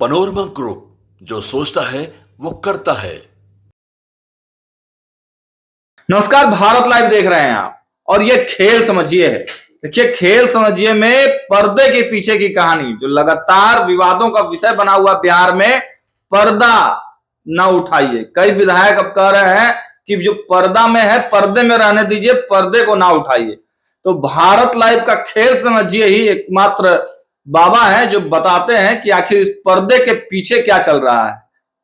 Panorama group, जो सोचता है वो करता है। नमस्कार, भारत लाइव देख रहे हैं आप और ये खेल समझिए है। देखिए, खेल समझिए में पर्दे के पीछे की कहानी जो लगातार विवादों का विषय बना हुआ बिहार में, पर्दा न उठाइए। कई विधायक अब कह रहे हैं कि जो पर्दा में है पर्दे में रहने दीजिए, पर्दे को ना उठाइए। तो भारत लाइव का खेल समझिए ही एकमात्र बाबा है जो बताते हैं कि आखिर इस पर्दे के पीछे क्या चल रहा है।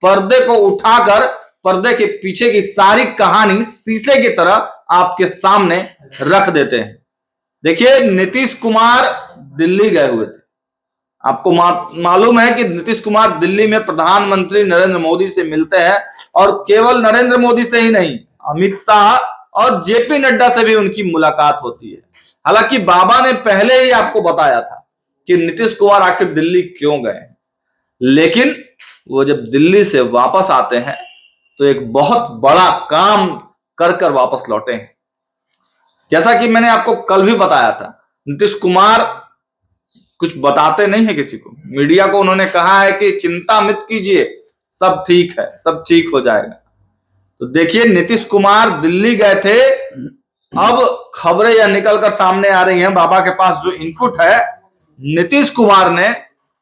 पर्दे को उठाकर पर्दे के पीछे की सारी कहानी शीशे की तरह आपके सामने रख देते हैं। देखिए, नीतीश कुमार दिल्ली गए हुए थे। आपको मालूम है कि नीतीश कुमार दिल्ली में प्रधानमंत्री नरेंद्र मोदी से मिलते हैं और केवल नरेंद्र मोदी से ही नहीं, अमित शाह और जेपी नड्डा से भी उनकी मुलाकात होती है। हालांकि बाबा ने पहले ही आपको बताया था कि नीतीश कुमार आखिर दिल्ली क्यों गए, लेकिन वो जब दिल्ली से वापस आते हैं तो एक बहुत बड़ा काम कर वापस लौटे हैं। जैसा कि मैंने आपको कल भी बताया था, नीतीश कुमार कुछ बताते नहीं है किसी को। मीडिया को उन्होंने कहा है कि चिंता मत कीजिए, सब ठीक है, सब ठीक हो जाएगा। तो देखिए, नीतीश कुमार दिल्ली गए थे। अब खबरें यह निकलकर सामने आ रही हैं, बाबा के पास जो इनपुट है, नीतीश कुमार ने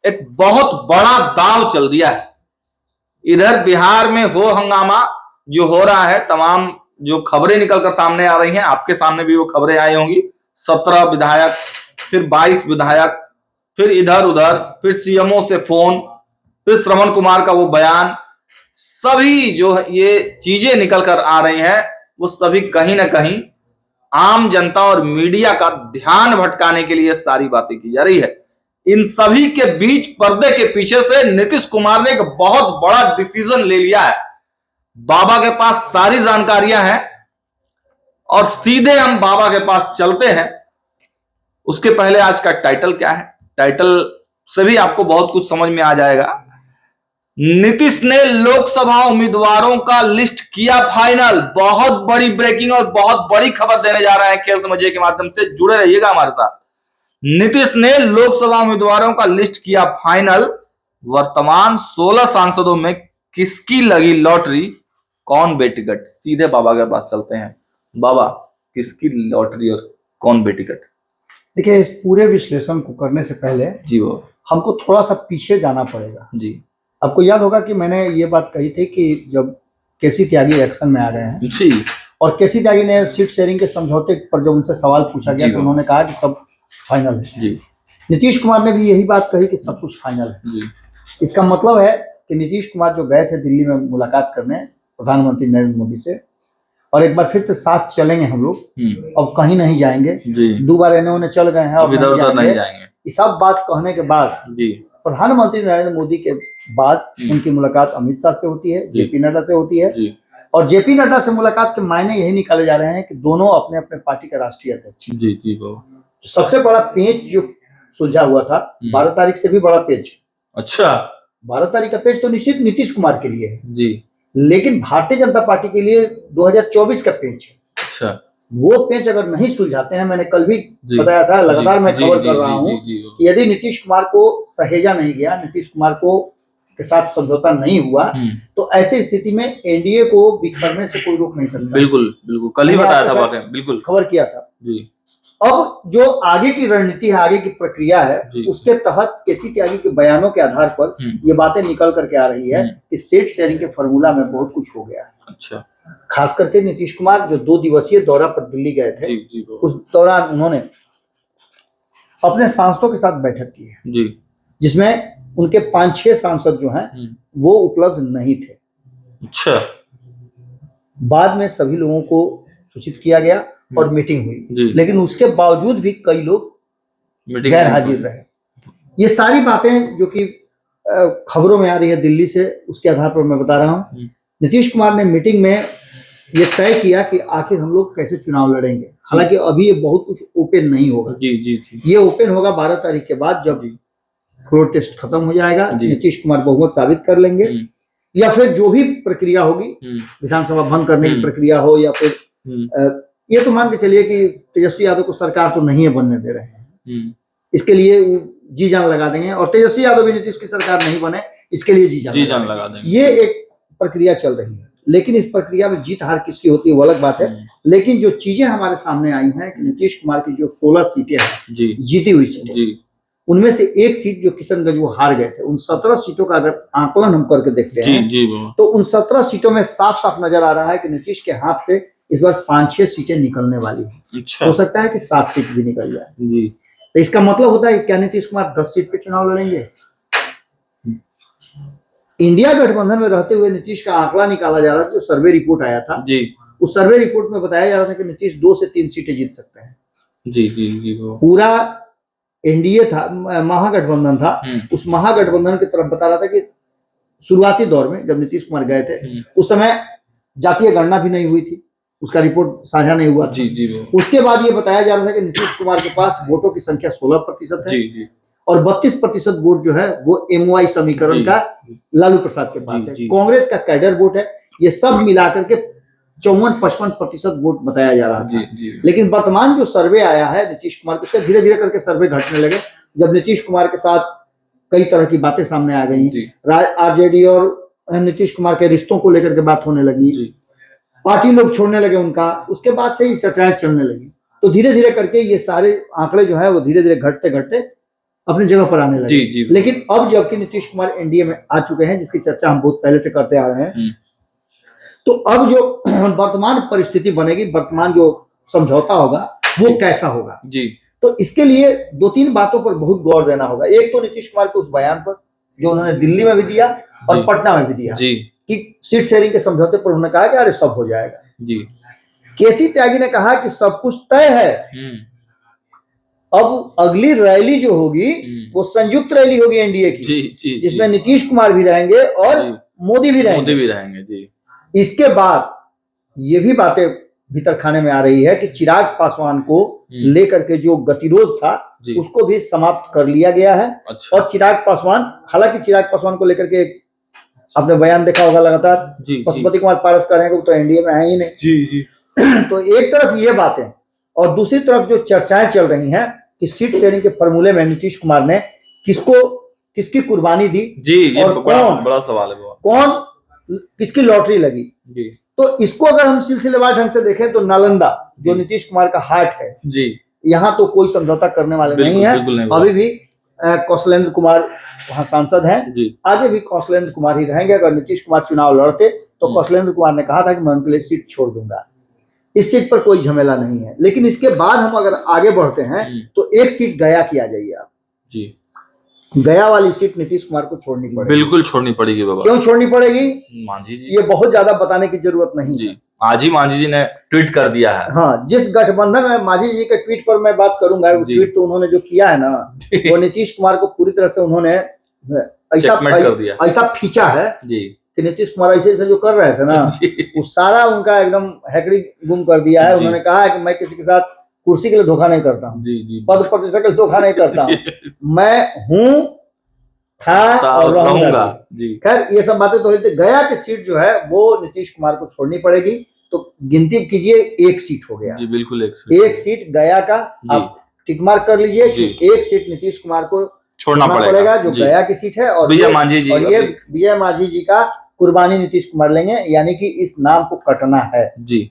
एक बहुत बड़ा दांव चल दिया है। इधर बिहार में हो हंगामा जो हो रहा है, तमाम जो खबरें निकलकर सामने आ रही हैं, आपके सामने भी वो खबरें आई होंगी। 17 विधायक, फिर 22 विधायक, फिर इधर उधर, फिर सीएमओ से फोन, फिर श्रवण कुमार का वो बयान, सभी जो ये चीजें निकल कर आ रही हैं वो सभी कहीं ना कहीं आम जनता और मीडिया का ध्यान भटकाने के लिए सारी बातें की जा रही है। इन सभी के बीच पर्दे के पीछे से नीतीश कुमार ने एक बहुत बड़ा डिसीजन ले लिया है। बाबा के पास सारी जानकारियां हैं और सीधे हम बाबा के पास चलते हैं। उसके पहले आज का टाइटल क्या है, टाइटल से भी आपको बहुत कुछ समझ में आ जाएगा। नीतीश ने लोकसभा उम्मीदवारों का लिस्ट किया फाइनल। बहुत बड़ी ब्रेकिंग और बहुत बड़ी खबर देने जा रहे हैं खेल समझिए के माध्यम से, जुड़े रहिएगा हमारे साथ। नीतीश ने लोकसभा उम्मीदवारों का लिस्ट किया फाइनल। वर्तमान 16 सांसदों में किसकी लगी लॉटरी, कौन बेटिकट? सीधे बाबा के पास चलते हैं। बाबा, किसकी लॉटरी और कौन बेटिकट? देखिए, इस पूरे विश्लेषण को करने से पहले जी वो हमको थोड़ा सा पीछे जाना पड़ेगा। जी, आपको याद होगा कि मैंने ये बात कही थी कि जब केसी त्यागी एक्शन में आ गए हैं जी, और केसी त्यागी ने सीट शेयरिंग के समझौते पर जब उनसे सवाल पूछा गया तो उन्होंने कहा कि सब फाइनल है। जी, नीतीश कुमार ने भी यही बात कही कि सब कुछ फाइनल है। जी, इसका मतलब है कि नीतीश कुमार जो गए थे दिल्ली में मुलाकात करने प्रधानमंत्री नरेंद्र मोदी से, और एक बार फिर से साथ चलेंगे हम लोग, अब कहीं नहीं जाएंगे। जी, 2 बार इन्होंने चल गए हैं, अब इधर उधर नहीं जाएंगे। ये सब बात कहने के बाद जी, प्रधानमंत्री नरेंद्र मोदी के बाद उनकी मुलाकात अमित शाह से होती है, जेपी नड्डा से होती है। जी, और जेपी नड्डा से मुलाकात के मायने यही निकाले जा रहे हैं कि दोनों अपने अपने पार्टी के राष्ट्रीय अध्यक्ष। जी, जी, बाबा। सबसे बड़ा पेच जो सुलझा हुआ था, 12 तारीख से भी बड़ा पेच। अच्छा, 12 तारीख का पेच तो निश्चित नीतीश कुमार के लिए है, जी, लेकिन भारतीय जनता पार्टी के लिए 2024 का पेच है। अच्छा, वो पेच अगर नहीं सुलझाते हैं, मैंने कल भी जी, बताया था, लगातार मैं जी, खबर जी, कर रहा जी, हूँ जी, जी, कि यदि नीतीश कुमार को सहेजा नहीं गया, नीतीश कुमार को के साथ समझौता नहीं हुआ, तो ऐसी स्थिति में एनडीए को बिखरने से कोई रोक नहीं सकता। बिल्कुल बिल्कुल, कल ही बताया था बातें, बिल्कुल खबर किया था जी। अब जो आगे की रणनीति है, आगे की प्रक्रिया है, उसके तहत केसी त्यागी के बयानों के आधार पर ये बातें निकल करके आ रही है कि सीट शेयरिंग के फॉर्मूला में बहुत कुछ हो गया है। अच्छा, खास करके नीतीश कुमार जो 2 दिवसीय दौरा पर दिल्ली गए थे, जी, जी, उस दौरान उन्होंने अपने सांसदों के साथ बैठक की है, जी, जिसमें उनके 5-6 सांसद जो हैं वो उपलब्ध नहीं थे। अच्छा, बाद में सभी लोगों को सूचित किया गया और मीटिंग हुई, लेकिन उसके बावजूद भी कई लोग गैर हाजिर रहे। ये सारी बातें जो कि खबरों में आ रही है दिल्ली से, उसके आधार पर मैं बता रहा हूँ। नीतीश कुमार ने मीटिंग में ये तय किया कि आखिर हम लोग कैसे चुनाव लड़ेंगे। हालांकि अभी ये बहुत कुछ ओपन नहीं होगा, जी, जी, जी। ये ओपन होगा 12 तारीख के बाद, जब फ्लोर टेस्ट खत्म हो जाएगा, नीतीश कुमार बहुमत साबित कर लेंगे, या फिर जो भी प्रक्रिया होगी, विधानसभा भंग करने की प्रक्रिया हो, या फिर ये तो मान के चलिए कि तेजस्वी यादव को सरकार तो नहीं बनने दे रहे हैं, इसके लिए जी जान लगा देंगे, और तेजस्वी यादव भी नीतीश की सरकार नहीं बने इसके लिए जी जी जान लगा देंगे। ये एक प्रक्रिया चल रही है, लेकिन इस प्रक्रिया में जीत हार किसकी होती है वो अलग बात है। लेकिन जो चीजें हमारे सामने आई हैं कि नीतीश कुमार की जो 16 सीटें हैं जी जीती हुई सीटें, उनमें से एक सीट जो किशनगंज वो हार गए थे, उन 17 सीटों का अगर आंकलन हम करके देखते हैं तो उन 17 सीटों में साफ साफ नजर आ रहा है कि नीतीश के हाथ से इस बार 5-6 सीटें निकलने वाली हैं। अच्छा। हो सकता है कि 7 सीट भी निकल जाए जी। तो इसका मतलब होता है क्या नीतीश कुमार 10 सीट पे चुनाव लड़ेंगे? इंडिया गठबंधन में रहते हुए नीतीश का आंकड़ा निकाला जा रहा था, जो सर्वे रिपोर्ट आया था जी, उस सर्वे रिपोर्ट में बताया जा रहा था कि नीतीश 2 से 3 सीटें जीत सकते हैं। जी जी जी। पूरा एनडीए था, महागठबंधन था, उस महागठबंधन की तरफ बता रहा था कि शुरुआती दौर में जब नीतीश कुमार गए थे उस समय जातीय गणना भी नहीं हुई थी, उसका रिपोर्ट साझा नहीं हुआ जी जी। उसके बाद ये बताया जा रहा था कि नीतीश कुमार के पास वोटों की संख्या 16% है जी जी, और 32% वोट जो है वो MY समीकरण का लालू प्रसाद के पास है, कांग्रेस का कैडर वोट है, ये सब मिलाकर के 54-55% वोट बताया जा रहा था जी। लेकिन वर्तमान जो सर्वे आया है नीतीश कुमार को, धीरे धीरे करके सर्वे घटने लगे जब नीतीश कुमार के साथ कई तरह की बातें सामने आ गई, RJD और नीतीश कुमार के रिश्तों को लेकर के बात होने लगी, पार्टी लोग छोड़ने लगे उनका, उसके बाद से ही चर्चाएं चलने लगी। तो धीरे धीरे करके ये सारे आंकड़े जो है वो धीरे धीरे घटते घटते अपनी जगह पर आने लगे जी। लेकिन अब जबकि नीतीश कुमार एनडीए में आ चुके हैं, जिसकी चर्चा हम बहुत पहले से करते आ रहे हैं, तो अब जो वर्तमान परिस्थिति बनेगी, वर्तमान जो समझौता होगा वो कैसा होगा जी, तो इसके लिए 2-3 बातों पर बहुत गौर देना होगा। एक तो नीतीश कुमार के उस बयान पर जो उन्होंने दिल्ली में भी दिया और पटना में भी दिया जी, कि सीट शेयरिंग के समझौते पर उन्होंने कहा कि अरे सब हो जाएगा जी। केसी त्यागी ने कहा कि सब कुछ तय है, अब अगली रैली जो होगी वो संयुक्त रैली होगी एनडीए की जी, जिसमें नीतीश कुमार भी रहेंगे और मोदी भी रहेंगे जी। इसके बाद ये भी बातें भीतर खाने में आ रही है कि चिराग पासवान को लेकर के जो गतिरोध था उसको भी समाप्त कर लिया गया है। अच्छा। और चिराग पासवान, हालांकि चिराग पासवान को लेकर के आपने बयान देखा होगा लगातार, पशुपति कुमार पारस कह रहे हैं कि वो तो एनडीए में है ही नहीं जी जी। तो एक तरफ ये बातें और दूसरी तरफ जो चर्चाएं चल रही हैं कि सीट शेयरिंग के फॉर्मूले में नीतीश कुमार ने किसकी कुर्बानी दी जी, और बड़ा सवाल है, कौन किसकी लॉटरी लगी जी। तो इसको अगर हम सिलसिलेवार ढंग से देखें तो नालंदा जो नीतीश कुमार का हार्ट है जी, यहाँ तो कोई समझौता करने वाले नहीं है। अभी भी कौशलेंद्र कुमार वहाँ सांसद हैं, आगे भी कौशलेंद्र कुमार ही रहेंगे। अगर नीतीश कुमार चुनाव लड़ते तो कौशलेंद्र कुमार ने कहा था कि मैं उनके लिए सीट छोड़ दूंगा, इस सीट पर कोई झमेला नहीं है। लेकिन इसके बाद हम अगर आगे बढ़ते हैं तो एक सीट गया की आ जाइए आप जी, गया वाली सीट नीतीश कुमार को छोड़नी पड़ेगी, बिल्कुल छोड़नी पड़ेगी बाबा। क्यों छोड़नी पड़ेगी? मांझी जी, ये बहुत ज्यादा बताने की जरूरत नहीं जी। आज ही मांझी जी ने ट्वीट कर दिया है। हाँ, जिस गठबंधन में मांझी जी के ट्वीट पर मैं बात करूंगा, ट्वीट तो उन्होंने जो किया है ना वो नीतीश कुमार को पूरी तरह से उन्होंने ऐसा खींचा है जी कि नीतीश कुमार ऐसे जो कर रहे थे ना वो सारा उनका एकदम हैकड़ी गुम कर दिया है। उन्होंने कहा है कि मैं किसी के साथ कुर्सी के लिए धोखा नहीं करता हूँ, पद प्रतिष्ठा के लिए धोखा नहीं करता हूँ, मैं हूँ, था और रहूंगा जी। खैर ये सब बातें तो होती। गया की सीट जो है वो नीतीश कुमार को छोड़नी पड़ेगी। तो गिनती कीजिए, एक सीट हो गया जी, बिल्कुल एक सीट गया का आप टिक मार्क कर लीजिए कि एक सीट नीतीश कुमार को छोड़ना पड़ेगा जो गया की सीट है, और विजय मांझी जी, और ये विजय मांझी जी का कुर्बानी नीतीश कुमार लेंगे, यानी कि इस नाम को कटना है जी।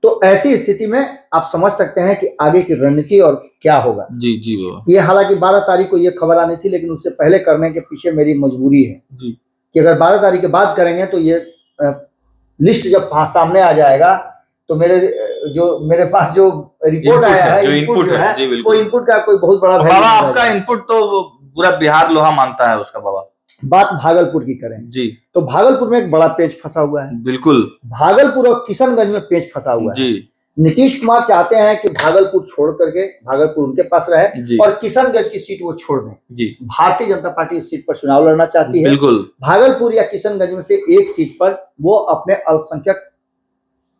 तो ऐसी स्थिति में आप समझ सकते हैं कि आगे की रणनीति और क्या होगा जी जी। ये हालांकि 12 तारीख को ये खबर आनी थी, लेकिन उससे पहले करने के पीछे मेरी मजबूरी है जी कि अगर 12 तारीख के बाद करेंगे तो ये लिस्ट जब सामने आ जाएगा तो मेरे पास जो रिपोर्ट आया है, इनपुट है वो इनपुट का कोई बहुत बड़ा बाबा, आपका इनपुट तो पूरा बिहार लोहा मानता है उसका बाबा। बात भागलपुर की करें जी तो भागलपुर में एक बड़ा पेच फंसा हुआ है, बिल्कुल भागलपुर और किशनगंज में पेच फंसा हुआ है जी। नीतीश कुमार चाहते हैं कि भागलपुर छोड़ करके भागलपुर उनके पास रहे और किशनगंज की सीट वो छोड़ दें जी। भारतीय जनता पार्टी इस सीट पर चुनाव लड़ना चाहती है, बिल्कुल। भागलपुर या किशनगंज में से एक सीट पर वो अपने अल्पसंख्यक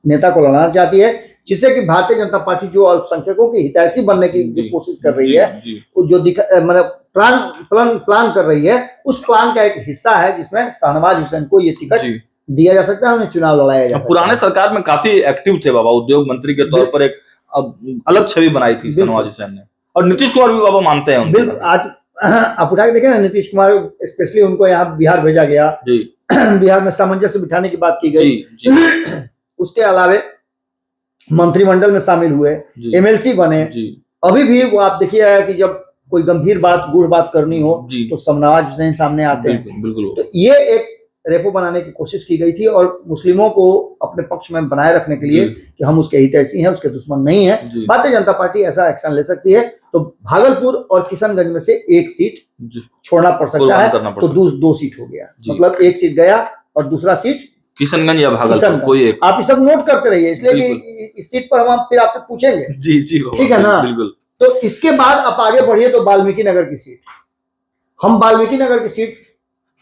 नेता को लड़ना चाहती है, जिससे कि भारतीय जनता पार्टी जो अल्पसंख्यकों की हितैषी बनने की जो कोशिश कर रही है, जो मतलब प्लान कर रही है, उस प्लान का एक हिस्सा है जिसमें शाहनवाज हुसैन को ये टिकट दिया जा सकता है, उन्हें चुनाव लड़ाया जा सकता है। पुराने सरकार में काफी एक्टिव थे बाबा, उद्योग मंत्री के तौर पर एक अलग छवि बनाई थी शाहनवाज हुसैन ने, और नीतीश कुमार भी बाबा मानते हैं बिल्कुल। आज आप उठा के देखें ना, नीतीश कुमार स्पेशली उनको यहाँ बिहार भेजा गया, बिहार में सामंजस्य बिठाने की बात की गई। उसके अलावे मंत्रिमंडल में शामिल हुए, एमएलसी बने। अभी भी वो आप देखिए कि जब कोई गंभीर बात, गूढ़ बात करनी हो तो शहनवाज हुसैन सामने आते हैं। तो ये एक रेपो बनाने की कोशिश की गई थी और मुस्लिमों को अपने पक्ष में बनाए रखने के लिए कि हम उसके हितैषी हैं, उसके दुश्मन नहीं है। भारतीय जनता पार्टी ऐसा एक्शन ले सकती है। तो भागलपुर और किशनगंज में से एक सीट छोड़ना पड़ सकता है, तो 2 सीट हो गया, मतलब एक सीट गया और दूसरा सीट किशनगंज या भागलपुर कोई एक। आप ये सब नोट करते रहिए, इसलिए कि इस सीट पर हम फिर आपसे पूछेंगे। जी जी, ठीक है ना। तो इसके बाद आप आगे बढ़िए तो वाल्मीकि नगर की सीट, हम वाल्मीकि नगर की सीट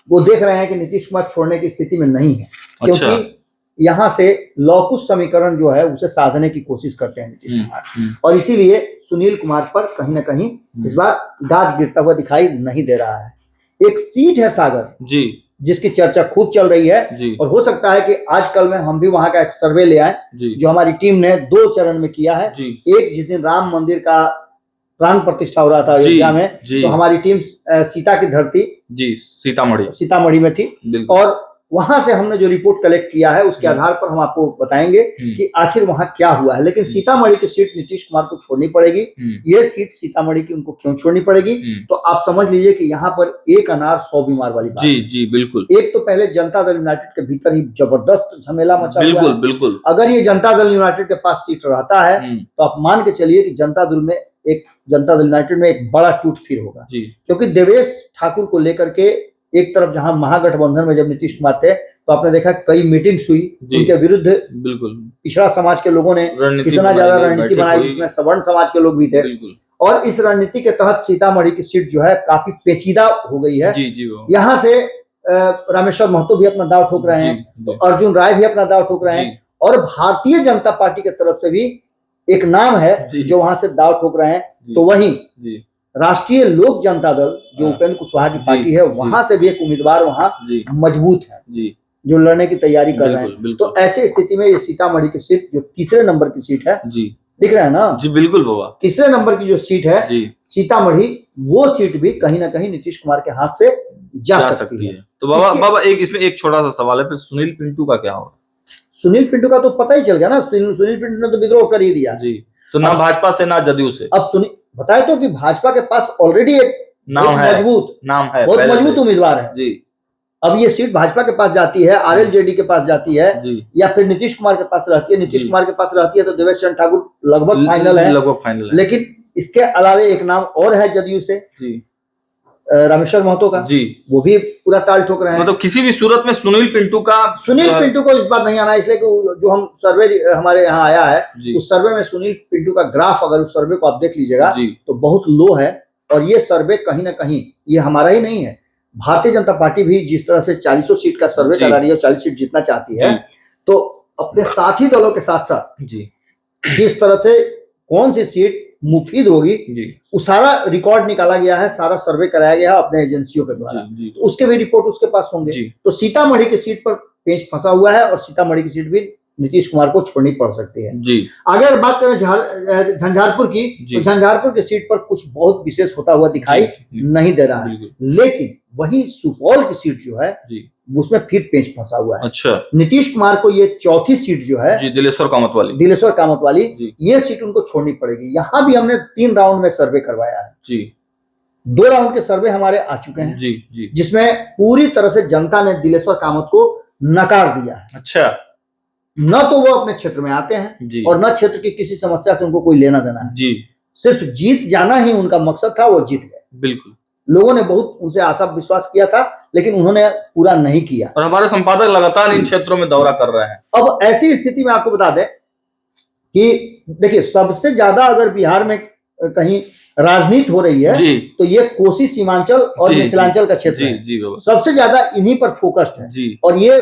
वो देख रहे हैं कि नीतीश कुमार छोड़ने की स्थिति में नहीं है, क्योंकि यहाँ से लौकुश समीकरण जो है उसे साधने की कोशिश करते हैं नीतीश कुमार, और इसीलिए सुनील कुमार पर कहीं ना कहीं इस बार गाज गिरता हुआ दिखाई नहीं दे रहा है। एक सीट है सागर जी, जिसकी चर्चा खूब चल रही है, और हो सकता है कि आजकल में हम भी वहां का एक सर्वे ले आए जो हमारी टीम ने 2 चरण में किया है। एक जिस दिन राम मंदिर का प्राण प्रतिष्ठा हो रहा था अयोध्या में, तो हमारी टीम सीता की धरती जी सीतामढ़ी में थी, और वहां से हमने जो रिपोर्ट कलेक्ट किया है उसके आधार पर हम आपको बताएंगे कि आखिर वहां क्या हुआ है। लेकिन सीतामढ़ी की सीट नीतीश कुमार को छोड़नी पड़ेगी। ये सीट सीतामढ़ी की उनको क्यों छोड़नी पड़ेगी, तो आप समझ लीजिए कि यहाँ पर एक अनार 100 बीमार वाली बात। जी जी बिल्कुल। एक तो पहले जनता दल यूनाइटेड के भीतर ही जबरदस्त झमेला मचा हुआ है। बिल्कुल। अगर ये जनता दल यूनाइटेड के पास सीट रहता है तो आप मान के चलिए कि जनता दल यूनाइटेड में एक बड़ा टूट फिर होगा, क्योंकि देवेश ठाकुर को लेकर के एक तरफ जहां महागठबंधन में जब नीतीश कुमार थे तो आपने देखा कई मीटिंग्स हुई उनके विरुद्ध। बिल्कुल। पिछड़ा समाज के लोगों ने कितना ज्यादा रणनीति बनाई, उसमें सवर्ण समाज के लोग भी थे, और इस रणनीति के तहत सीतामढ़ी की सीट जो है काफी पेचीदा हो गई है। यहाँ से रामेश्वर महतो भी अपना दांव ठोक रहे हैं, तो अर्जुन राय भी अपना दांव ठोक रहे हैं, और भारतीय जनता पार्टी की तरफ से भी एक नाम है जो वहां से दांव ठोक रहे हैं। तो वहीं राष्ट्रीय लोक जनता दल जो उपेंद्र कुशवाहा की पार्टी है, वहां से भी एक उम्मीदवार वहां मजबूत है जो लड़ने की तैयारी कर रहे हैं। तो ऐसे स्थिति में ये सीतामढ़ी की सीट जो तीसरे नंबर की सीट है, दिख रहा है ना जी, बिल्कुल बाबा, तीसरे नंबर की जो सीट है सीतामढ़ी, वो सीट भी कहीं ना कहीं नीतीश कुमार के हाथ से जा सकती है। तो बाबा एक इसमें एक छोटा सा सवाल है, फिर सुनील पिंटू का क्या होगा? सुनील पिंटू का तो पता ही चल गया ना, सुनील पिंटू ने तो विद्रोह कर ही दिया जी, तो ना भाजपा से ना जदयू से। अब बताए तो कि भाजपा के पास ऑलरेडी एक मजबूत नाम है, बहुत मजबूत उम्मीदवार है जी। अब ये सीट भाजपा के पास जाती है, आरएलजेडी के पास जाती है, या फिर नीतीश कुमार के पास रहती है। नीतीश कुमार के पास रहती है तो देवेश चंद्र ठाकुर लगभग फाइनल है। लेकिन इसके अलावे एक नाम और है जदयू से जी, रामेश्वर महतो का जी, वो भी पूरा ताल ठोक रहे हैं। मतलब किसी भी सूरत में सुनील पिंटू को इस बार नहीं आना, इसलिए कि जो हम सर्वे हमारे यहाँ आया है उस सर्वे में सुनील पिंटू का ग्राफ, अगर उस सर्वे को आप देख लीजिएगा तो बहुत लो है। और ये सर्वे कहीं ना कहीं ये हमारा ही नहीं है, भारतीय जनता पार्टी भी जिस तरह से 40 सीट का सर्वे करा रही है, 40 सीट जीतना चाहती है, तो अपने साथी दलों के साथ साथ जिस तरह से कौन सी सीट मुफीद होगी वो सारा रिकॉर्ड निकाला गया है, सारा सर्वे कराया गया है अपने एजेंसियों के द्वारा, तो उसके भी रिपोर्ट उसके पास होंगे। तो सीतामढ़ी की सीट पर पेंच फंसा हुआ है और सीतामढ़ी की सीट भी नीतीश कुमार को छोड़नी पड़ सकती है जी। अगर बात करें झंझारपुर की, तो झंझारपुर की सीट पर कुछ बहुत विशेष होता हुआ दिखाई नहीं दे रहा है, लेकिन वही सुपौल की सीट जो है उसमें फिर पेंच फंसा हुआ है। अच्छा, नीतीश कुमार को ये चौथी सीट जो है दिलेश्वर कामत वाली ये सीट उनको छोड़नी पड़ेगी। यहाँ भी हमने 3 राउंड में सर्वे करवाया है जी, 2 राउंड के सर्वे हमारे आ चुके हैं जी, जिसमें पूरी तरह से जनता ने दिलेश्वर कामत को नकार दिया है। अच्छा, न तो वो अपने क्षेत्र में आते हैं और न क्षेत्र की किसी समस्या से उनको कोई लेना देना है जी, सिर्फ जीत जाना ही उनका मकसद था, वो जीत गए। बिल्कुल, लोगों ने बहुत उनसे आशा विश्वास किया था लेकिन उन्होंने पूरा नहीं किया, और हमारे संपादक लगातार इन क्षेत्रों में दौरा कर रहे हैं। अब ऐसी स्थिति में आपको बता दें कि देखिए, सबसे ज्यादा अगर बिहार में कहीं राजनीति हो रही है तो ये कोसी सीमांचल और मिथिलांचल का क्षेत्र है, सबसे ज्यादा इन्हीं पर फोकस्ड है। और ये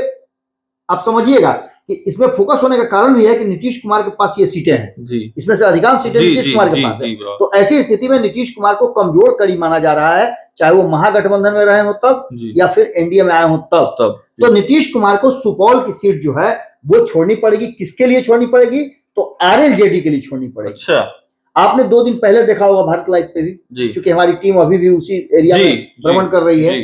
आप समझिएगा कि इसमें फोकस होने का कारण भी है कि नीतीश कुमार के पास ये सीटें हैं जी, इसमें से अधिकांश सीटें नीतीश कुमार के पास है। तो ऐसी स्थिति में नीतीश कुमार को कमजोर कड़ी माना जा रहा है, चाहे वो महागठबंधन में रहे हो तब या फिर एनडीए में आए हो तब। तो नीतीश कुमार को सुपौल की सीट जो है वो छोड़नी पड़ेगी। किसके लिए छोड़नी पड़ेगी? तो आरएलजेडी के लिए छोड़नी पड़ेगी। अच्छा, आपने 2 दिन पहले देखा होगा भारत लाइव पे भी, क्योंकि हमारी टीम अभी भी उसी एरिया में भ्रमण कर रही है।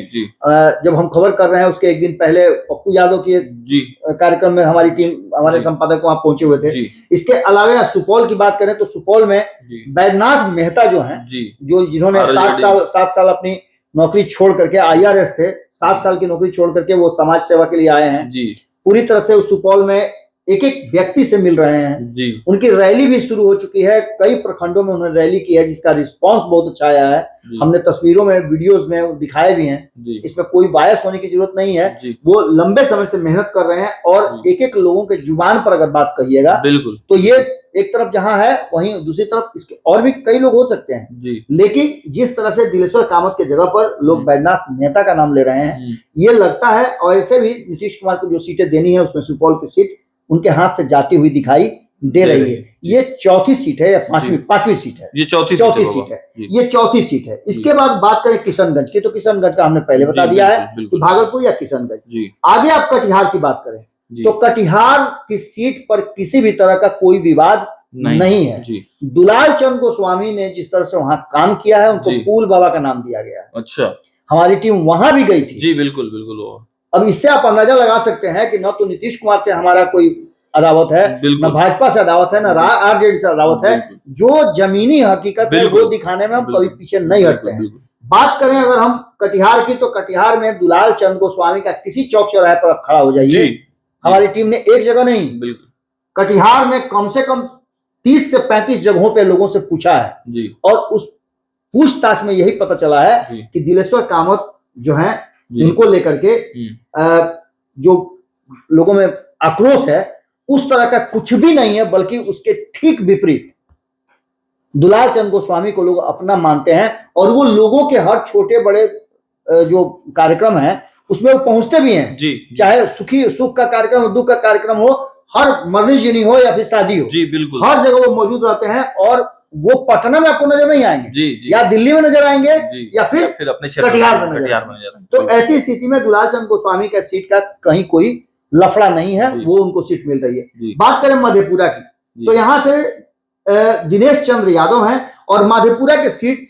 जब हम खबर कर रहे हैं उसके एक दिन पहले पप्पू यादव की कार्यक्रम में हमारी टीम, हमारे संपादक वहां पहुंचे हुए थे। इसके अलावा सुपौल की बात करें तो सुपौल में बैद्यनाथ मेहता जो है, जो जिन्होंने 7 साल अपनी नौकरी छोड़ करके, IRS थे, 7 साल की नौकरी छोड़ करके वो समाज सेवा के लिए आए हैं। पूरी तरह से उस सुपौल में एक एक व्यक्ति से मिल रहे हैं। उनकी रैली भी शुरू हो चुकी है, कई प्रखंडों में उन्होंने रैली की है, जिसका रिस्पांस बहुत अच्छा आया है। हमने तस्वीरों में, वीडियोस में दिखाए भी हैं। इसमें कोई बायस होने की जरूरत नहीं है। वो लंबे समय से मेहनत कर रहे हैं और एक एक लोगों के जुबान पर अगर बात कहिएगा तो ये एक तरफ जहां है, वहीं दूसरी तरफ इसके और भी कई लोग हो सकते हैं। लेकिन जिस तरह से दिलेश्वर कामत के जगह पर लोग बैद्यनाथ मेहता का नाम ले रहे हैं, ये लगता है। और ऐसे भी नीतीश कुमार को जो सीटें देनी है उसमें सुपौल की सीट उनके हाथ से जाती हुई दिखाई दे रही है। ये चौथी सीट है या पांचवी सीट है? ये चौथी सीट है। ये चौथी सीट है। इसके बाद बात करें किशनगंज की, तो किशनगंज का हमने पहले बता दिया है कि भागलपुर या किशनगंज। आगे आप कटिहार की बात करें तो कटिहार की सीट पर किसी भी तरह का कोई विवाद नहीं है। दुलाल चंद गोस्वामी ने जिस तरह से वहां काम किया है, उनको फूल बाबा का नाम दिया गया है। अच्छा, हमारी टीम वहां भी गई थी। बिल्कुल। अब इससे आप अंदाजा लगा सकते हैं कि न तो नीतीश कुमार से हमारा कोई अदावत है, न भाजपा से अदावत है, न RJD से अदावत है। जो जमीनी हकीकत है वो दिखाने में हम कभी पीछे नहीं हटते हैं। बात करें अगर हम कटिहार की, तो कटिहार में दुलाल चंद गोस्वामी का किसी चौक चौराहे पर आप खड़ा हो जाइए। हमारी टीम ने एक जगह नहीं, कटिहार में कम से कम 30 से 35 जगहों पे लोगों से पूछा है। और उस पूछताछ में यही पता चला है कि दिलेश्वर कामत जो है, उनको लेकर के जो लोगों में आक्रोश है, उस तरह का कुछ भी नहीं है, बल्कि उसके ठीक विपरीत दुलाल चंद गोस्वामी को लोग अपना मानते हैं। और वो लोगों के हर छोटे बड़े जो कार्यक्रम है उसमें वो पहुंचते भी हैं। चाहे सुख का कार्यक्रम हो, दुख का कार्यक्रम हो, हर मरनी जीनी हो या फिर शादी हो, बिल्कुल हर जगह वो मौजूद रहते हैं। और वो पटना में आपको नजर नहीं आएंगे, या दिल्ली में नजर आएंगे, या फिर अपने कटिहार में नजर आएंगे। तो ऐसी स्थिति में दुलाल चंद गोस्वामी का सीट का कहीं कोई लफड़ा नहीं है, वो उनको सीट मिल रही है। बात करें मधेपुरा की, तो यहाँ से दिनेश चंद्र यादव हैं और मधेपुरा के सीट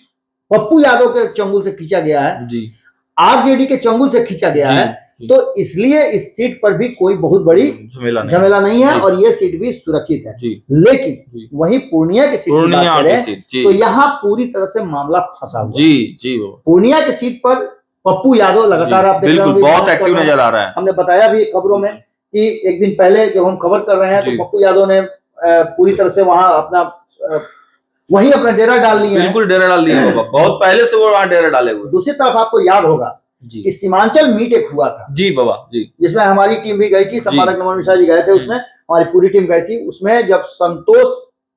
पप्पू यादव के चंगुल से खींचा गया है, RJD के चंगुल से खींचा गया है। तो इसलिए इस सीट पर भी कोई बहुत बड़ी झमेला नहीं है और ये सीट भी सुरक्षित है। लेकिन वहीं पूर्णिया की सीट की बात करें तो यहाँ पूरी तरह से मामला फंसा हुआ है। पूर्णिया की सीट पर पप्पू यादव लगातार आप देख रहे हैं, बहुत एक्टिव नजर आ रहा है। हमने बताया भी खबरों में कि एक दिन पहले जब हम खबर कर रहे हैं तो पप्पू यादव ने पूरी तरह से वहां अपना वहीं अपना डेरा डाल लिया, बिल्कुल डेरा डाल लिया। बहुत पहले से वो वहां डेरा डाले हुए। दूसरी तरफ आपको याद होगा कि सीमांचल मीट एक हुआ था जिसमें हमारी टीम भी गई थी, संपादक नमन मिश्रा जी गए थे, उसमें हमारी पूरी टीम गई थी। उसमें जब संतोष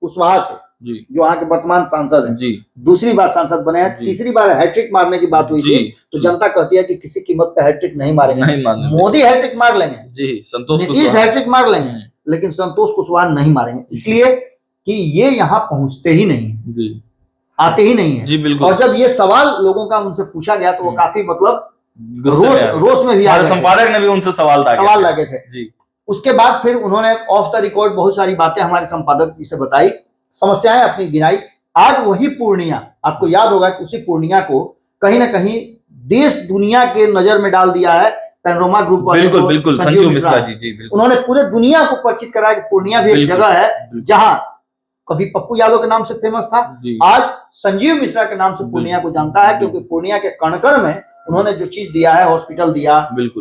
कुशवाहा से, जो वहाँ के वर्तमान सांसद हैं, दूसरी बार सांसद बने हैं, तीसरी बार हैट्रिक मारने की बात हुई थी, तो जनता कहती है कि किसी कीमत पे हैट्रिक नहीं मारेंगे। मोदी हैट्रिक मार लेंगे, नीतीश हैट्रिक मार लेंगे, लेकिन संतोष कुशवाहा नहीं मारेंगे, इसलिए कि ये यहाँ पहुंचते ही नहीं, आते ही नहीं है। और जब ये सवाल लोगों का उनसे पूछा गया तो वो काफी मतलब रोष में भी आ गए। संपादक ने भी उनसे सवाल लागे थे। उसके बाद फिर उन्होंने ऑफ द रिकॉर्ड बहुत सारी बातें हमारे संपादक जी से बताई, समस्याएं अपनी गिनाई। आज वही पूर्णिया, आपको याद होगा कि उसी पूर्णिया को कहीं ना कहीं देश दुनिया के नजर में डाल दिया है पैनोरमा ग्रुप वाले। बिल्कुल संजीव मिश्रा जी उन्होंने पूरे दुनिया को परिचित कराया कि पूर्णिया भी एक जगह है जहां कभी पप्पू यादव के नाम से फेमस था, आज संजीव मिश्रा के नाम से पूर्णिया को जानता है। क्योंकि पूर्णिया के कणकर में उन्होंने जो चीज दिया है, हॉस्पिटल दिया,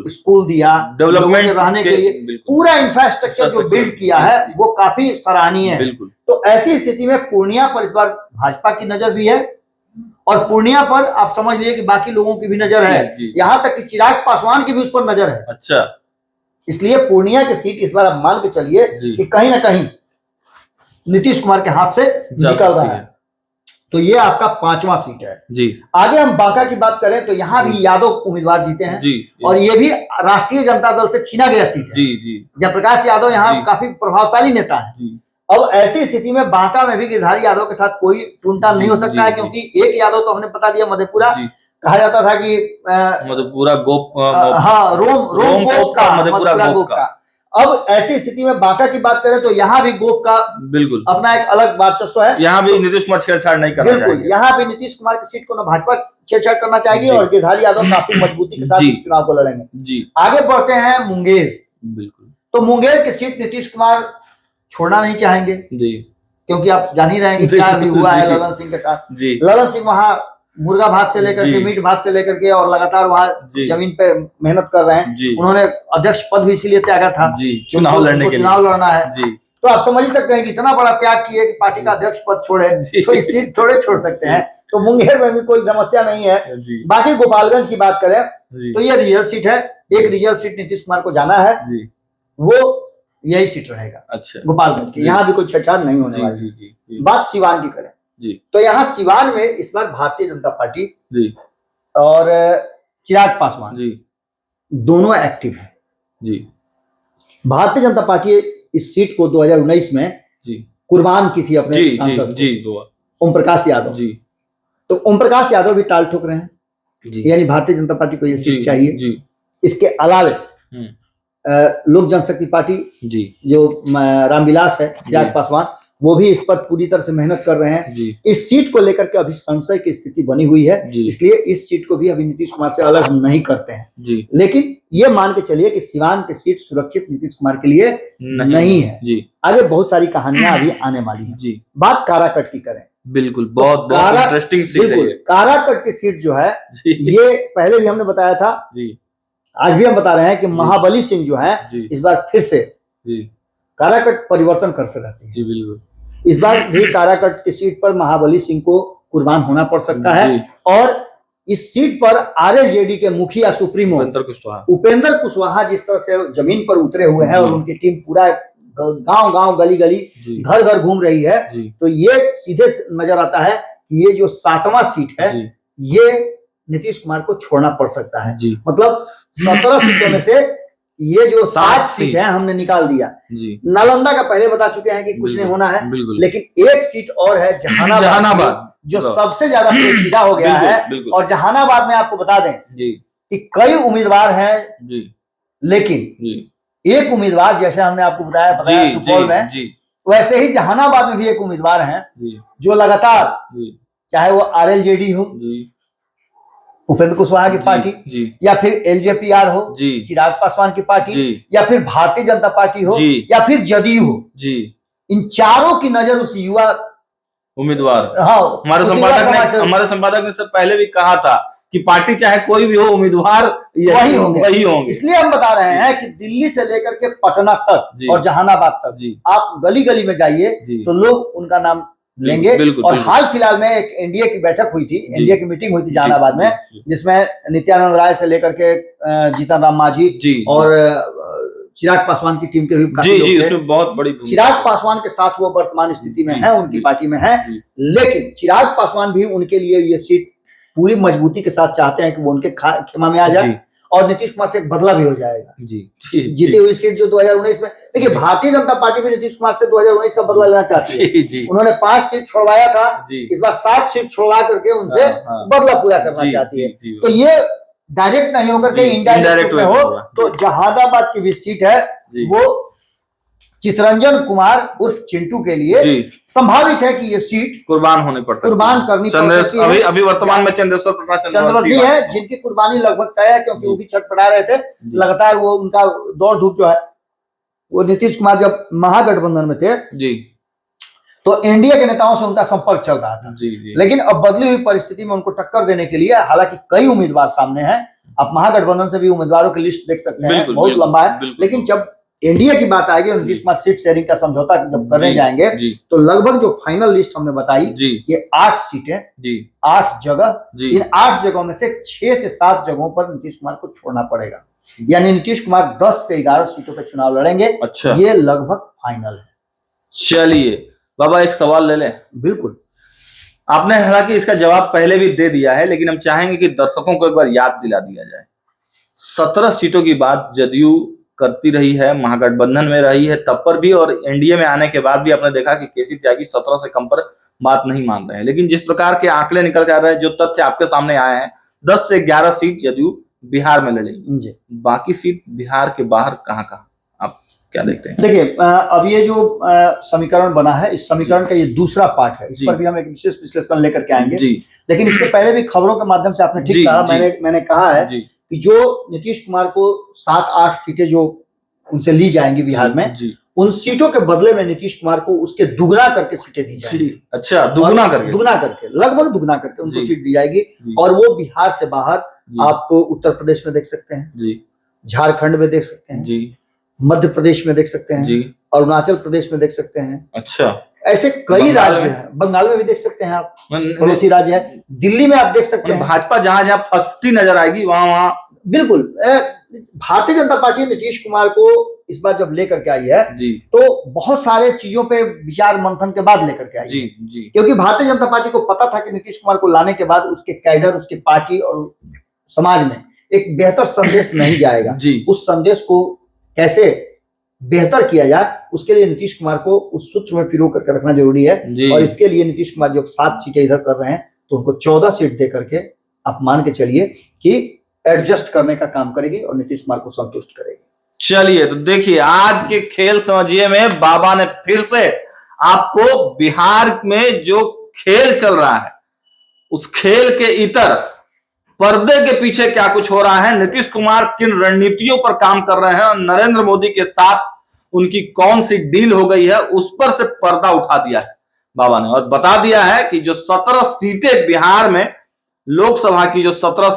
स्कूल दिया, डेवलपमेंट रहने के लिए पूरा इंफ्रास्ट्रक्चर जो बिल्ड किया है वो काफी सराहनीय है। तो ऐसी स्थिति में पूर्णिया पर इस बार भाजपा की नजर भी है और पूर्णिया पर आप समझ लीजिए कि बाकी लोगों की भी नजर है, यहाँ तक कि चिराग पासवान की भी उस पर नजर है। अच्छा, इसलिए पूर्णिया की सीट इस बार आप मान के चलिए कि कहीं ना कहीं नीतीश कुमार के हाथ से निकल रहा है। तो ये आपका 5वां सीट है जी। आगे हम बांका की बात करें तो यहाँ भी यादव उम्मीदवार जीते हैं जी। और ये भी राष्ट्रीय जनता दल से छीना गया सीट है जी। जयप्रकाश यादव यहाँ काफी प्रभावशाली नेता है जी। अब ऐसी स्थिति में बांका में भी गिरधारी यादव के साथ कोई टूटटाल नहीं हो सकता है, क्योंकि एक यादव तो हमने बता दिया मधेपुरा, कहा जाता था कि मधेपुरा गोप, हाँ रोम गोप का, मधेपुरा गोप का। अब ऐसी स्थिति में बांका की बात करें तो यहाँ भी गोप का बिल्कुल अपना एक अलग वर्चस्व है। यहाँ भी नीतीश कुमार छेड़छाड़ नहीं करना बिल्कुल, चाहिए। यहाँ भी नीतीश कुमार की सीट को ना भाजपा छेड़छाड़ करना चाहेगी और गिरिधारी यादव काफी मजबूती के साथ इस चुनाव को लड़ेंगे। जी आगे बढ़ते हैं मुंगेर। बिल्कुल, तो मुंगेर की सीट नीतीश कुमार छोड़ना नहीं चाहेंगे जी, क्योंकि आप जान ही रहे हैं कि क्या भी हुआ है ललन सिंह के साथ। जी, ललन सिंह वहाँ मुर्गा भात से लेकर के, मीट भात से लेकर के, और लगातार वहाँ जमीन पे मेहनत कर रहे हैं। उन्होंने अध्यक्ष पद भी इसीलिए त्यागा था जी, चुनाव लड़ने के लिए, चुनाव लड़ना है। जी, तो आप समझ ही सकते हैं कि इतना बड़ा त्याग किए कि पार्टी का अध्यक्ष पद छोड़े, तो इस सीट थोड़े छोड़ सकते हैं। तो मुंगेर में भी कोई समस्या नहीं है। बाकी गोपालगंज की बात करें तो ये रिजर्व सीट है, एक रिजर्व सीट नीतीश कुमार को जाना है, वो यही सीट रहेगा। अच्छा, गोपालगंज की, यहाँ भी कोई छेड़छाड़ नहीं होने वाली। बात सिवान की करें जी, तो यहाँ सिवान में इस बार भारतीय जनता पार्टी जी और चिराग पासवान जी दोनों एक्टिव हैं जी। भारतीय जनता पार्टी इस सीट को 2019 में जी कुर्बान की थी अपने सांसद जी ओम प्रकाश यादव जी। तो ओम प्रकाश यादव भी टाल ठोक रहे हैं, यानी भारतीय जनता पार्टी को ये सीट चाहिए जी। इसके अलावे लोक जनशक्ति पार्टी जी जो रामविलास है, चिराग पासवान, वो भी इस पर पूरी तरह से मेहनत कर रहे हैं जी। इस सीट को लेकर के अभी संशय की स्थिति बनी हुई है, इसलिए इस सीट को भी अभी नीतीश कुमार से अलग हम नहीं करते हैं जी। लेकिन ये मान के चलिए कि सिवान की सीट सुरक्षित नीतीश कुमार के लिए नहीं है जी। आगे बहुत सारी कहानियां अभी आने वाली है जी। बात काराकट की करें, बिल्कुल बहुत इंटरेस्टिंग सीट है। काराकट की सीट जो है ये पहले भी हमने बताया था जी, आज भी हम बता रहे हैं कि महाबली सिंह जो है इस बार फिर से काराकट परिवर्तन करते रहते हैं जी। बिल्कुल, इस बार भी काराकट की सीट पर महाबली सिंह को कुर्बान होना पड़ सकता है और इस सीट पर आरजेडी के मुखिया सुप्रीमो उपेंद्र कुशवाहा जिस तरह से जमीन पर उतरे हुए हैं और उनकी टीम पूरा गांव गांव गली गली घर घर घूम रही है, तो ये सीधे नजर आता है कि ये जो 7वां सीट है ये नीतीश कुमार को छोड़ना पड़ सकता है जी। मतलब 17 सीटों में से ये जो 7 सीट है हमने निकाल दिया जी। नालंदा का पहले बता चुके हैं कि कुछ नहीं होना है, लेकिन एक सीट और है जहानाबाद जो सबसे ज्यादा पेचीदा हो गया है। और जहानाबाद में आपको बता दें कि कई उम्मीदवार हैं, लेकिन एक उम्मीदवार, जैसे हमने आपको बताया सुपौल में, वैसे ही जहानाबाद में भी एक उम्मीदवार हैं जो लगातार, चाहे वो आरएलजेडी हो, उपेंद्र कुशवाहा की पार्टी, या फिर एलजेपीआर हो, चिराग पासवान की पार्टी, या फिर भारतीय जनता पार्टी हो, या फिर जदयू हो, इन चारों की नजर उस युवा उम्मीदवार, हाँ, हमारे संपादक ने सब पहले भी कहा था कि पार्टी चाहे कोई भी हो, उम्मीदवार वही होंगे। इसलिए हम बता रहे हैं कि दिल्ली से लेकर के पटना तक और जहानाबाद तक आप गली गली में जाइए तो लोग उनका नाम लेंगे। और हाल फिलहाल में एक एनडीए की बैठक हुई थी, एनडीए की मीटिंग हुई थी जहानाबाद में, जिसमें नित्यानंद राय से लेकर के जीतन राम मांझी और चिराग पासवान की टीम के भी काफी लोग थे। उसमें बहुत बड़ी चिराग पासवान के साथ वो वर्तमान स्थिति में है, उनकी पार्टी में है, लेकिन चिराग पासवान भी उनके लिए ये सीट पूरी मजबूती के साथ चाहते हैं कि वो उनके खेमा में आ जाए और नीतीश कुमार से बदला भी हो जाएगा जी। जीती हुई सीट जो 2019 में, देखिए भारतीय जनता पार्टी भी नीतीश कुमार से 2019 का बदला लेना चाहती है। उन्होंने 5 सीट छोड़वाया था, इस बार 7 सीट छोड़वा करके उनसे बदला पूरा करना चाहती है। तो ये डायरेक्ट नहीं होकर के इनडायरेक्ट में हो। तो जहानाबाद की भी सीट है वो चितरंजन कुमार उर्फ चिंटू के लिए संभावित है कि ये सीट कुर्बान होने पड़ सकती है, कुर्बान करनी पड़ सकती है। अभी वर्तमान में चंद्रेश्वर प्रसाद चंद्रवंशी है जिनकी कुर्बानी लगभग तय है, क्योंकि वो भी छटपटा रहे थे लगातार। वो उनका दौड़ धूप जो है, वो नीतीश कुमार जब महागठबंधन में थे जी, तो एनडीए के नेताओं से उनका संपर्क चल रहा था जी। लेकिन अब बदली हुई परिस्थिति में उनको टक्कर देने के लिए हालांकि कई उम्मीदवार सामने हैं, आप महागठबंधन से भी उम्मीदवारों की लिस्ट देख सकते हैं, बहुत लंबा है। लेकिन जब एनडीए की बात आएगी और नीतीश कुमार सीट शेयरिंग का समझौता जब करने जाएंगे तो लगभग जो फाइनल लिस्ट हमने बताई ये 8 सीटें, 8 जगह, इन 8 जगहों में से 6 से 7 जगहों पर नीतीश कुमार को छोड़ना पड़ेगा, यानी नीतीश कुमार 10 से 11 सीटों पर चुनाव लड़ेंगे। अच्छा, ये लगभग फाइनल है। चलिए बाबा एक सवाल ले लें। बिल्कुल, आपने हालांकि इसका जवाब पहले भी दे दिया है, लेकिन हम चाहेंगे कि दर्शकों को एक बार याद दिला दिया जाए। 17 सीटों की बात जदयू करती रही है, महागठबंधन में रही है तब पर भी, और एनडीए में आने के बाद भी आपने देखा कि केसी त्यागी 17 से कम पर बात नहीं मान रहे हैं। लेकिन जिस प्रकार के आंकड़े निकल के आ रहे हैं, जो तथ्य आपके सामने आए हैं, 10 से 11 सीट जदयू बिहार में लड़ेगी, बाकी सीट बिहार के बाहर कहाँ आप क्या देखते हैं? देखिए अब ये जो समीकरण बना है, इस समीकरण का ये दूसरा पार्ट है, इस पर भी हम एक विशेष विश्लेषण लेकर के आएंगे जी। लेकिन इसके पहले भी खबरों के माध्यम से आपने ठीक कहा, मैंने कहा है कि जो नीतीश कुमार को 7-8 सीटें जो उनसे ली जाएंगी बिहार में, उन सीटों के बदले में नीतीश कुमार को उसके दुगना करके सीटें दी जाएंगी। अच्छा, दुगना करके, लगभग दुगना करके उनको सीट दी जाएगी और वो बिहार से बाहर आप उत्तर प्रदेश में देख सकते हैं, झारखंड में देख सकते हैं, मध्य प्रदेश में देख सकते हैं, अरुणाचल प्रदेश में देख सकते हैं। अच्छा, ऐसे कई राज्य हैं, बंगाल में भी देख सकते हैं आप, पड़ोसी राज्य है, दिल्ली में आप देख सकते हैं। भाजपा जहां जहां फंसती नजर आएगी वहां बिल्कुल। भारतीय जनता पार्टी नीतीश कुमार को इस बार जब लेकर के आई है तो बहुत सारे चीजों पे विचार मंथन के बाद लेकर के आई है, क्योंकि भारतीय जनता पार्टी को पता था कि नीतीश कुमार को लाने के बाद उसके कैडर, उसके पार्टी और समाज में एक बेहतर संदेश नहीं जाएगा। उस संदेश को कैसे बेहतर किया जाए, उसके लिए नीतीश कुमार को उस सूत्र में पिरो करके रखना जरूरी है और इसके लिए नीतीश कुमार जब 7 सीटें इधर कर रहे हैं तो उनको 14 सीट दे करके आप मान के चलिए कि एडजस्ट करने का काम करेगी और नीतीश कुमार को संतुष्ट करेगी। चलिए, तो देखिए आज के खेल समझिए में बाबा ने फिर से आपको बिहार में जो खेल चल रहा है उस खेल के इतर पर्दे के पीछे क्या कुछ हो रहा है, नीतीश कुमार किन रणनीतियों पर काम कर रहे हैं और नरेंद्र मोदी के साथ उनकी कौन सी डील हो गई है, उस पर से पर्दा उठा दिया है बाबा ने और बता दिया है कि जो 17 सीटें बिहार में लोकसभा की, जो 17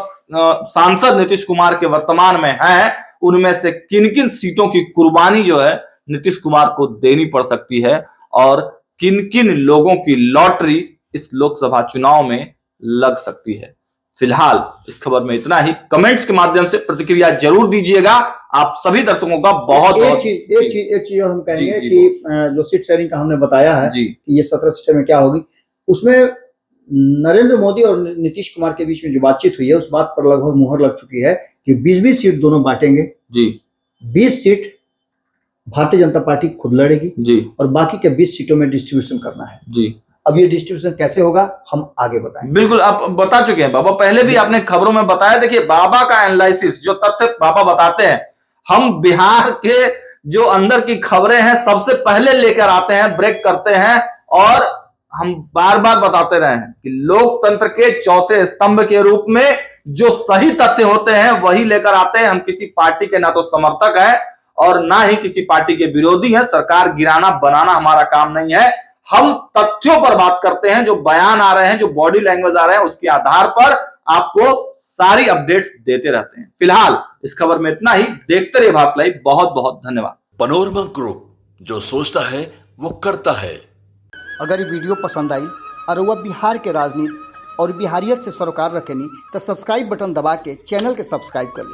सांसद नीतीश कुमार के वर्तमान में है, उनमें से किन किन सीटों की कुर्बानी जो है नीतीश कुमार को देनी पड़ सकती है और किन किन लोगों की लॉटरी इस लोकसभा चुनाव में लग सकती है। फिलहाल इस खबर में इतना ही। कमेंट्स के माध्यम से प्रतिक्रिया जरूर दीजिएगा। आप सभी दर्शकों का बहुत एक चीज और हम कहेंगे कि जो सीट शेयरिंग का हमने बताया है कि ये 17 सीटें में क्या होगी, उसमें नरेंद्र मोदी और नीतीश कुमार के बीच में जो बातचीत हुई है उस बात पर लगभग मुहर लग चुकी है कि 20-20 सीट दोनों बांटेंगे। 20 सीट भारतीय जनता पार्टी खुद लड़ेगी और बाकी के 20 सीटों में डिस्ट्रीब्यूशन करना है। अब ये डिस्ट्रीब्यूशन कैसे होगा हम आगे बताएंगे। बिल्कुल, आप बता चुके हैं बाबा, पहले भी आपने खबरों में बताया। देखिए बाबा का एनालिसिस, जो तथ्य बाबा बताते हैं, हम बिहार के जो अंदर की खबरें हैं सबसे पहले लेकर आते हैं, ब्रेक करते हैं और हम बार बार बताते रहे हैं कि लोकतंत्र के चौथे स्तंभ के रूप में जो सही तथ्य होते हैं वही लेकर आते हैं। हम किसी पार्टी के ना तो समर्थक है और ना ही किसी पार्टी के विरोधी हैं। सरकार गिराना बनाना हमारा काम नहीं है। हम तथ्यों पर बात करते हैं, जो बयान आ रहे हैं, जो बॉडी लैंग्वेज आ रहे हैं, उसके आधार पर आपको सारी अपडेट्स देते रहते हैं। फिलहाल इस खबर में इतना ही। देखते रहिए भारत लाइव। बहुत बहुत धन्यवाद। पनोरमा ग्रुप, जो सोचता है वो करता है। अगर ये वीडियो पसंद आई और वह बिहार के राजनीति और बिहारियत से सरोकार रखेनी तो सब्सक्राइब बटन दबा के चैनल के सब्सक्राइब कर ली।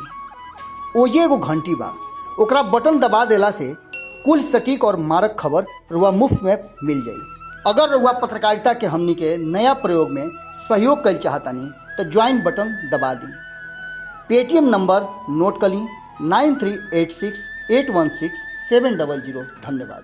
ओजे एगो घंटी बा, ओकरा बटन दबा देला से कुल सटीक और मारक खबर रुआ मुफ्त में मिल जाई। अगर रुआ पत्रकारिता के हमनी के नया प्रयोग में सहयोग कर चाहतानी तो ज्वाइन बटन दबा दी। पेटीएम नंबर नोट कर ली 9386816700। धन्यवाद।